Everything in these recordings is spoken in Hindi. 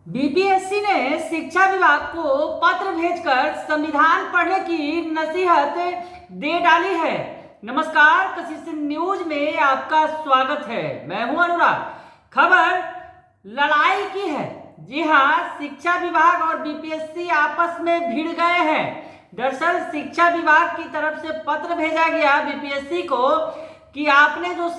बीपीएससी ने शिक्षा विभाग को पत्र भेजकर संविधान पढ़ने की नसीहत दे डाली है। नमस्कार, कशिश न्यूज में आपका स्वागत है। मैं हूं अनुराग। खबर लड़ाई की है। जी हां, शिक्षा विभाग और बीपीएससी आपस में भिड़ गए हैं। दरअसल शिक्षा विभाग की तरफ से पत्र भेजा गया बीपीएससी को कि आपने जो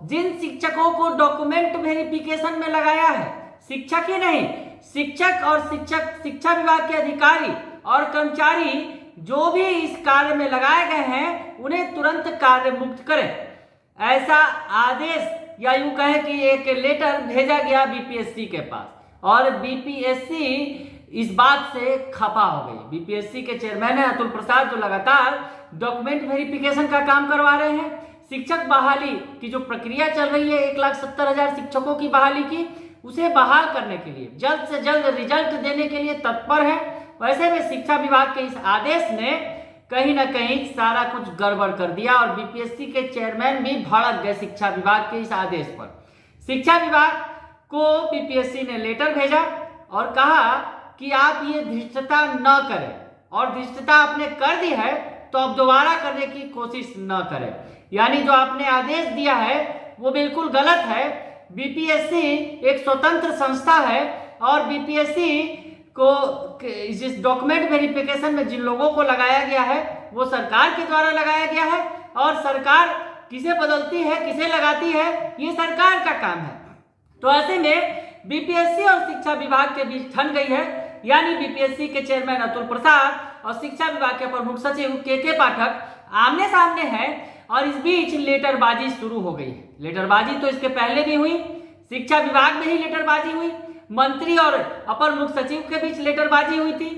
जिन शिक्षकों को डॉक्यूमेंट वेरिफिकेशन में लगाया है, शिक्षक ही नहीं, शिक्षा विभाग के अधिकारी और कर्मचारी जो भी इस कार्य में लगाए गए हैं, उन्हें तुरंत कार्य मुक्त करें। ऐसा आदेश या यूं कहें कि एक लेटर भेजा गया बीपीएससी के पास और बीपीएससी इस बात से खफा हो गई। बीपीएससी के चेयरमैन है अतुल प्रसाद, जो लगातार डॉक्यूमेंट वेरिफिकेशन का काम करवा रहे हैं। शिक्षक बहाली की जो प्रक्रिया चल रही है, 1,70,000 शिक्षकों की बहाली की, उसे बहाल करने के लिए जल्द से जल्द रिजल्ट देने के लिए तत्पर है। वैसे में शिक्षा विभाग के इस आदेश ने कहीं ना कहीं सारा कुछ गड़बड़ कर दिया और बीपीएससी के चेयरमैन भी भड़क गए शिक्षा विभाग के इस आदेश पर। शिक्षा विभाग को बीपीएससी ने लेटर भेजा और कहा कि आप ये धृष्टता न करें, और धृष्टता आपने कर दी है तो अब दोबारा करने की कोशिश न करें। यानी जो आपने आदेश दिया है वो बिल्कुल गलत है। बीपीएससी एक स्वतंत्र संस्था है और बीपीएससी को जिस डॉक्यूमेंट वेरिफिकेशन में जिन लोगों को लगाया गया है वो सरकार के द्वारा लगाया गया है, और सरकार किसे बदलती है, किसे लगाती है, ये सरकार का काम है। तो ऐसे में बीपीएससी और शिक्षा विभाग के बीच ठन गई है। यानी बीपीएससी के चेयरमैन अतुल प्रसाद और शिक्षा विभाग के प्रमुख सचिव के पाठक आमने सामने हैं, और इस बीच लेटरबाजी शुरू हो गई है। लेटरबाजी तो इसके पहले भी हुई, शिक्षा विभाग में ही लेटरबाजी हुई, मंत्री और अपर मुख्य सचिव के बीच लेटरबाजी हुई थी।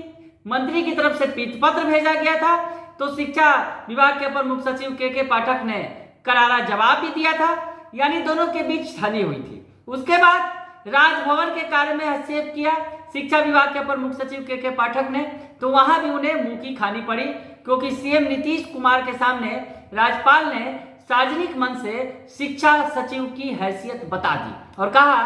मंत्री की तरफ से पत्र भेजा गया था तो शिक्षा विभाग के अपर मुख्य सचिव के पाठक ने करारा जवाब भी दिया था। यानी दोनों के बीच ठनी हुई थी। उसके बाद राजभवन के कार्य में हस्तक्षेप किया शिक्षा विभाग के अपर मुख्य सचिव के पाठक ने, तो वहां भी उन्हें मुंह की खानी पड़ी, क्योंकि सीएम नीतीश कुमार के सामने राज्यपाल ने सार्वजनिक मंच से शिक्षा सचिव की हैसियत बता दी और कहा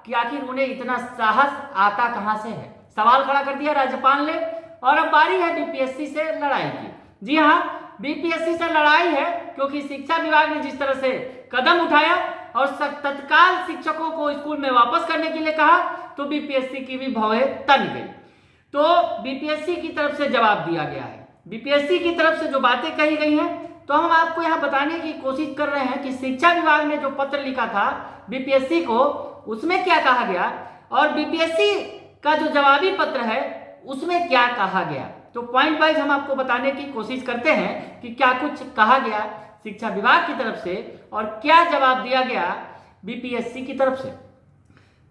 कि आखिर उन्हें इतना साहस आता कहां से है। सवाल खड़ा कर दिया राज्यपाल ने। और अब बारी है बीपीएससी से लड़ाई की। जी हां, बीपीएससी से लड़ाई है, क्योंकि शिक्षा विभाग ने जिस तरह से कदम उठाया और तत्काल शिक्षकों को स्कूल में वापस करने के लिए कहा, तो बीपीएससी की भी भौहें तन गई। तो बीपीएससी की तरफ से जवाब दिया गया है। बीपीएससी की तरफ से जो बातें कही गई हैं, तो हम आपको यहाँ बताने की कोशिश कर रहे हैं कि शिक्षा विभाग ने जो पत्र लिखा था बीपीएससी को, उसमें क्या कहा गया, और बीपीएससी का जो जवाबी पत्र है उसमें क्या कहा गया। तो पॉइंट वाइज हम आपको बताने की कोशिश करते हैं कि क्या कुछ कहा गया शिक्षा विभाग की तरफ से और क्या जवाब दिया गया बीपीएससी की तरफ से।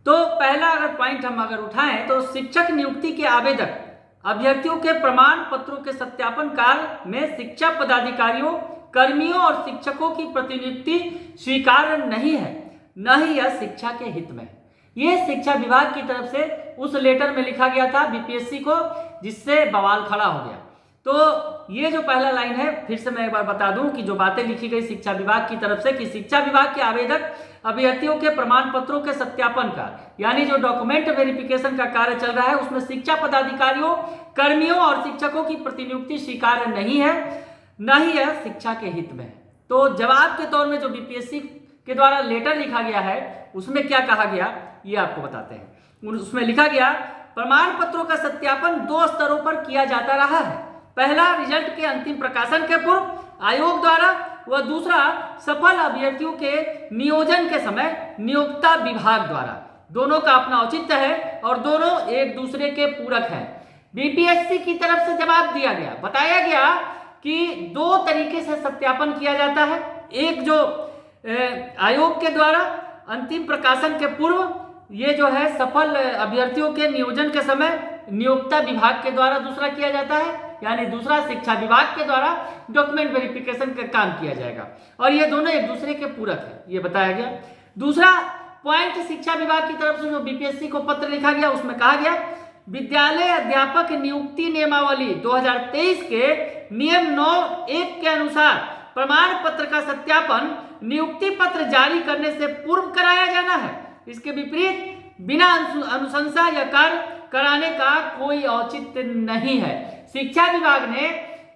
तो पहला अगर पॉइंट हम उठाएं तो शिक्षक नियुक्ति के आवेदक अभ्यर्थियों के प्रमाण पत्रों के सत्यापन कार्य में शिक्षा पदाधिकारियों, कर्मियों और शिक्षकों की प्रतिनियुक्ति स्वीकार्य नहीं है, न ही यह शिक्षा के हित में। यह शिक्षा विभाग की तरफ से उस लेटर में लिखा गया था बीपीएससी को, जिससे बवाल खड़ा हो गया। तो ये जो पहला लाइन है, फिर से मैं एक बार बता दूं कि जो बातें लिखी गई शिक्षा विभाग की तरफ से कि शिक्षा विभाग के आवेदक अभ्यर्थियों के प्रमाण पत्रों के सत्यापन का, यानी जो डॉक्यूमेंट वेरिफिकेशन का कार्य चल रहा है, उसमें शिक्षा पदाधिकारियों, कर्मियों और शिक्षकों की प्रतिनियुक्ति स्वीकार्य नहीं है, न ही यह शिक्षा के हित में। तो जवाब के तौर में जो बीपीएससी के द्वारा लेटर लिखा गया है, उसमें क्या कहा गया ये आपको बताते हैं। उसमें लिखा गया, प्रमाण पत्रों का सत्यापन 2 स्तरों पर किया जाता रहा है। पहला, रिजल्ट के अंतिम प्रकाशन के पूर्व आयोग द्वारा, व दूसरा सफल अभ्यर्थियों के नियोजन के समय नियोक्ता विभाग द्वारा। दोनों का अपना औचित्य है और दोनों एक दूसरे के पूरक हैं। बीपीएससी की तरफ से जवाब दिया गया, बताया गया कि 2 तरीके से सत्यापन किया जाता है। एक जो आयोग के द्वारा अंतिम प्रकाशन के पूर्व, ये जो है सफल अभ्यर्थियों के नियोजन के समय नियोक्ता विभाग के द्वारा दूसरा किया जाता है, यानी दूसरा शिक्षा विभाग के द्वारा डॉक्यूमेंट वेरिफिकेशन का काम किया जाएगा, और ये दोनों एक दूसरे के पूरक है, ये बताया गया। दूसरा पॉइंट, शिक्षा विभाग की तरफ से जो बीपीएससी को पत्र लिखा गया, उसमें कहा गया, विद्यालय अध्यापक नियुक्ति नियमावली 2023 के नियम 9(1) के अनुसार प्रमाण पत्र का सत्यापन नियुक्ति पत्र जारी करने से पूर्व कराया जाना है। इसके विपरीत बिना अनुशंसा या कार्य कराने का कोई औचित्य नहीं है। शिक्षा विभाग ने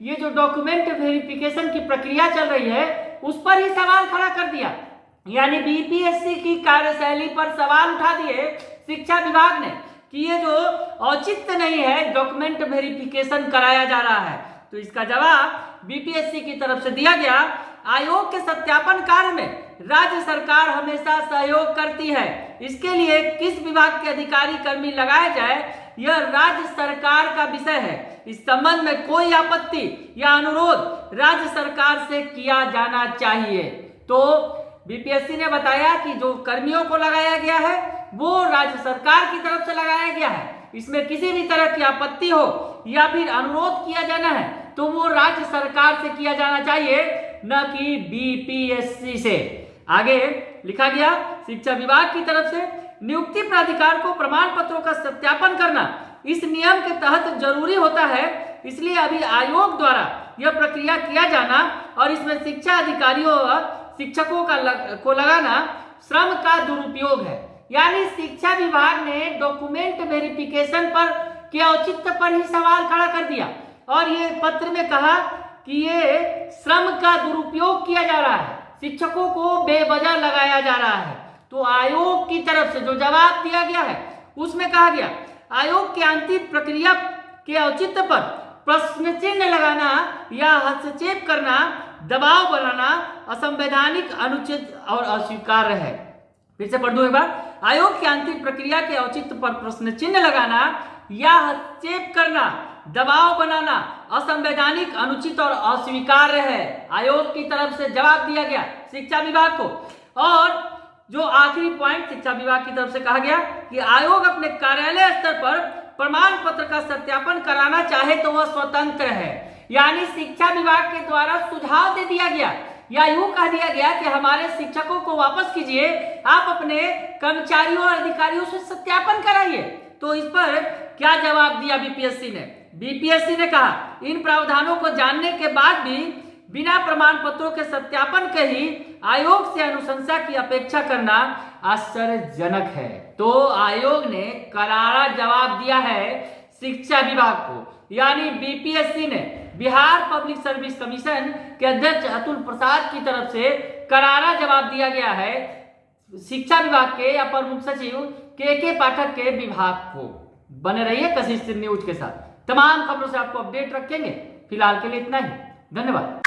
ये जो डॉक्यूमेंट वेरिफिकेशन की प्रक्रिया चल रही है उस पर ही सवाल खड़ा कर दिया, यानी बीपीएससी की कार्यशैली पर सवाल उठा दिए शिक्षा विभाग ने कि ये जो औचित्य नहीं है डॉक्यूमेंट वेरिफिकेशन कराया जा रहा है। तो इसका जवाब बीपीएससी की तरफ से दिया गया, आयोग के सत्यापन कार्य में राज्य सरकार हमेशा सहयोग करती है। इसके लिए किस विभाग के अधिकारी कर्मी लगाए जाए यह राज्य सरकार का विषय है। इस संबंध में कोई आपत्ति या अनुरोध राज्य सरकार से किया जाना चाहिए। तो बीपीएससी ने बताया कि जो कर्मियों को लगाया गया है वो राज्य सरकार की तरफ से लगाया गया है, इसमें किसी भी तरह की आपत्ति हो या फिर अनुरोध किया जाना है तो वो राज्य सरकार से किया जाना चाहिए, न कि बीपीएससी से। आगे लिखा गया, शिक्षा विभाग की तरफ से नियुक्ति प्राधिकार को प्रमाण पत्रों का सत्यापन करना इस नियम के तहत जरूरी होता है, इसलिए अभी आयोग द्वारा यह प्रक्रिया किया जाना और इसमें शिक्षा अधिकारियों व शिक्षकों को लगाना श्रम का दुरुपयोग है। यानी शिक्षा विभाग ने डॉक्यूमेंट वेरिफिकेशन पर के औचित्य पर ही सवाल खड़ा कर दिया और ये पत्र में कहा कि ये श्रम का दुरुपयोग किया जा रहा है, शिक्षकों को बेवजह लगाया जा रहा है। तो आयोग की तरफ से जो जवाब दिया गया है उसमें कहा गया, आयोग की आंतरिक प्रक्रिया के औचित्य पर प्रश्न चिन्ह लगाना या हस्तक्षेप करना, दबाव बनाना असंवैधानिक, अनुचित और अस्वीकार्य है। फिर से पढ़ दूं एक बार, आयोग की आंतरिक प्रक्रिया के औचित्य पर प्रश्न चिन्ह लगाना या हस्तक्षेप करना, दबाव बनाना असंवैधानिक, अनुचित और अस्वीकार्य है। आयोग की तरफ से जवाब दिया गया शिक्षा विभाग को। और जो आखिरी पॉइंट शिक्षा विभाग की तरफ से कहा गया कि आयोग अपने कार्यालय स्तर पर प्रमाण पत्र का सत्यापन कराना चाहे तो वह स्वतंत्र है। यानी शिक्षा विभाग के द्वारा सुझाव दे दिया गया या यूं कह दिया गया कि हमारे शिक्षकों को वापस कीजिए, आप अपने कर्मचारियों और अधिकारियों से सत्यापन कराइए। तो इस पर क्या जवाब दिया बीपीएससी ने? बीपीएससी ने कहा, इन प्रावधानों को जानने के बाद भी बिना प्रमाण पत्रों के सत्यापन के ही आयोग से अनुशंसा की अपेक्षा करना आश्चर्यजनक है। तो आयोग ने करारा जवाब दिया है शिक्षा विभाग को, यानी बीपीएससी ने बिहार पब्लिक सर्विस कमीशन के अध्यक्ष अतुल प्रसाद की तरफ से करारा जवाब दिया गया है शिक्षा विभाग के अपर मुख्य सचिव के पाठक के विभाग को। बने रहिए कशिश न्यूज के साथ, तमाम खबरों से आपको अपडेट रखेंगे। फिलहाल के लिए इतना ही, धन्यवाद।